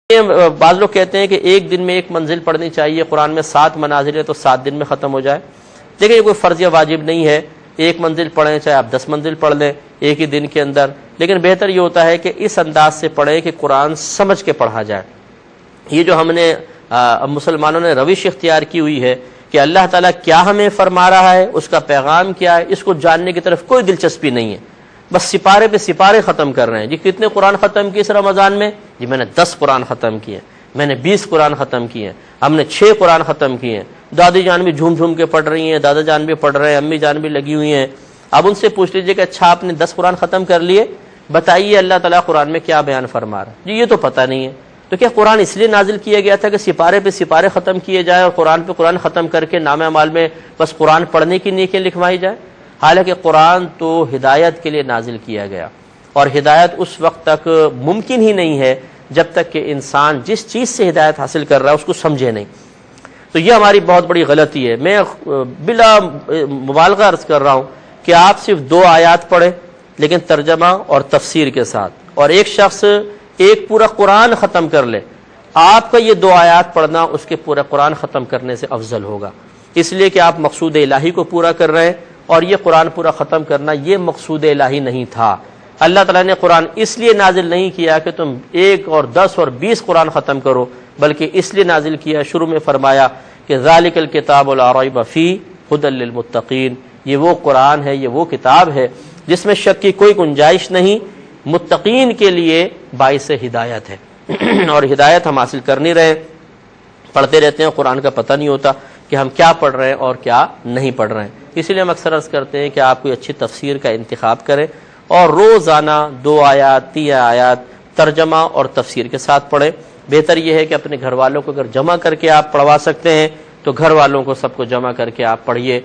بعض لوگ کہتے ہیں کہ ایک دن میں ایک منزل پڑھنی چاہیے، قرآن میں 7 منازل ہے تو 7 دن میں ختم ہو جائے۔ دیکھیں یہ کوئی فرض یا واجب نہیں ہے، ایک منزل پڑھیں چاہے آپ 10 منزل پڑھ لیں ایک ہی دن کے اندر، لیکن بہتر یہ ہوتا ہے کہ اس انداز سے پڑھیں کہ قرآن سمجھ کے پڑھا جائے۔ یہ جو ہم نے مسلمانوں نے روش اختیار کی ہوئی ہے کہ اللہ تعالیٰ کیا ہمیں فرما رہا ہے، اس کا پیغام کیا ہے، اس کو جاننے کی طرف کوئی دلچسپی نہیں ہے، بس سپارے پہ سپارے ختم کر رہے ہیں۔ جی کتنے قرآن ختم کیے اس رمضان میں؟ جی میں نے 10 قرآن ختم کیے، میں نے 20 قرآن ختم کیے، ہم نے 6 قرآن ختم کیے۔ دادی جان بھی جھوم جھوم کے پڑھ رہی ہیں، دادا جان بھی پڑھ رہے ہیں، امی جان بھی لگی ہوئی ہیں۔ اب ان سے پوچھ لیجئے کہ اچھا آپ نے 10 قرآن ختم کر لیے، بتائیے اللہ تعالیٰ قرآن میں کیا بیان فرما رہا ہے؟ جی یہ تو پتہ نہیں ہے۔ تو کیا قرآن اس لیے نازل کیا گیا تھا کہ سپارے پہ سپارے ختم کیے جائے اور قرآن پہ قرآن ختم کر کے نام اعمال میں بس قرآن پڑھنے کی نیکیاں لکھوائی جائے؟ حالانکہ قرآن تو ہدایت کے لیے نازل کیا گیا، اور ہدایت اس وقت تک ممکن ہی نہیں ہے جب تک کہ انسان جس چیز سے ہدایت حاصل کر رہا ہے اس کو سمجھے نہیں۔ تو یہ ہماری بہت بڑی غلطی ہے۔ میں بلا مبالغہ عرض کر رہا ہوں کہ آپ صرف 2 آیات پڑھیں لیکن ترجمہ اور تفسیر کے ساتھ، اور ایک شخص ایک پورا قرآن ختم کر لے، آپ کا یہ 2 آیات پڑھنا اس کے پورا قرآن ختم کرنے سے افضل ہوگا، اس لیے کہ آپ مقصود الہی کو پورا کر رہے ہیں، اور یہ قرآن پورا ختم کرنا یہ مقصود الہی نہیں تھا۔ اللہ تعالیٰ نے قرآن اس لیے نازل نہیں کیا کہ تم 1 اور 10 اور 20 قرآن ختم کرو، بلکہ اس لیے نازل کیا، شروع میں فرمایا کہ ذالک الکتاب لا ریب فیہ ھدی للمتقین، یہ وہ قرآن ہے، یہ وہ کتاب ہے جس میں شک کی کوئی گنجائش نہیں، متقین کے لیے باعث ہدایت ہے۔ اور ہدایت ہم حاصل کر نہیں رہے، پڑھتے رہتے ہیں، قرآن کا پتہ نہیں ہوتا کہ ہم کیا پڑھ رہے ہیں اور کیا نہیں پڑھ رہے ہیں۔ اسی لیے ہم اکثر عرض کرتے ہیں کہ آپ کوئی اچھی تفسیر کا انتخاب کریں اور روزانہ 2 آیات 3 آیات ترجمہ اور تفسیر کے ساتھ پڑھیں۔ بہتر یہ ہے کہ اپنے گھر والوں کو اگر جمع کر کے آپ پڑھوا سکتے ہیں تو گھر والوں کو سب کو جمع کر کے آپ پڑھیے،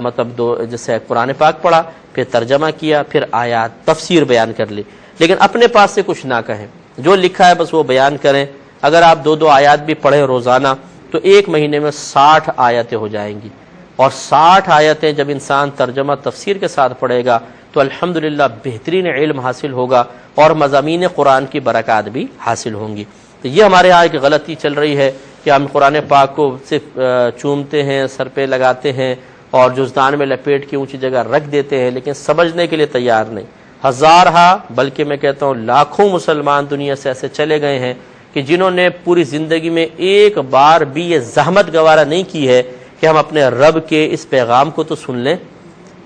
مطلب جیسے قرآن پاک پڑھا، پھر ترجمہ کیا، پھر آیات تفسیر بیان کر لی، لیکن اپنے پاس سے کچھ نہ کہیں، جو لکھا ہے بس وہ بیان کریں۔ اگر آپ 2 آیات بھی پڑھیں روزانہ تو 1 مہینے میں 60 آیتیں ہو جائیں گی، اور 60 آیتیں جب انسان ترجمہ تفسیر کے ساتھ پڑھے گا تو الحمدللہ بہترین علم حاصل ہوگا اور مضامین قرآن کی برکات بھی حاصل ہوں گی۔ تو یہ ہمارے یہاں ایک غلطی چل رہی ہے کہ ہم قرآن پاک کو صرف چومتے ہیں، سر پہ لگاتے ہیں اور جزدان میں لپیٹ کے اونچی جگہ رکھ دیتے ہیں، لیکن سمجھنے کے لیے تیار نہیں۔ ہزارہا بلکہ میں کہتا ہوں لاکھوں مسلمان دنیا سے ایسے چلے گئے ہیں کہ جنہوں نے پوری زندگی میں ایک بار بھی یہ زحمت گوارا نہیں کی ہے کہ ہم اپنے رب کے اس پیغام کو تو سن لیں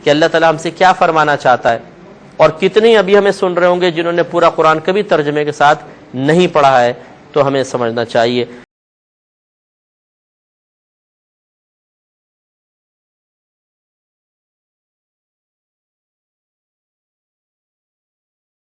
کہ اللہ تعالیٰ ہم سے کیا فرمانا چاہتا ہے۔ اور کتنے ابھی ہمیں سن رہے ہوں گے جنہوں نے پورا قرآن کبھی ترجمے کے ساتھ نہیں پڑھا ہے، تو ہمیں سمجھنا چاہیے